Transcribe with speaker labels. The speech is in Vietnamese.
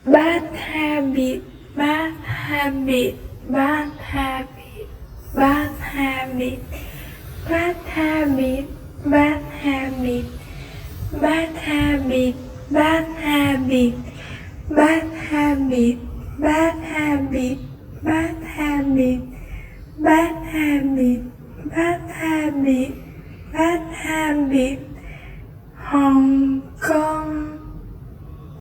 Speaker 1: bad habit, bad habit, bad habit, bad habit, bad habit, bad habit, bad habit, bad habit, bad habit, bad habit, bad habit, bad habit, bad habit, bad habit. Hong Kong.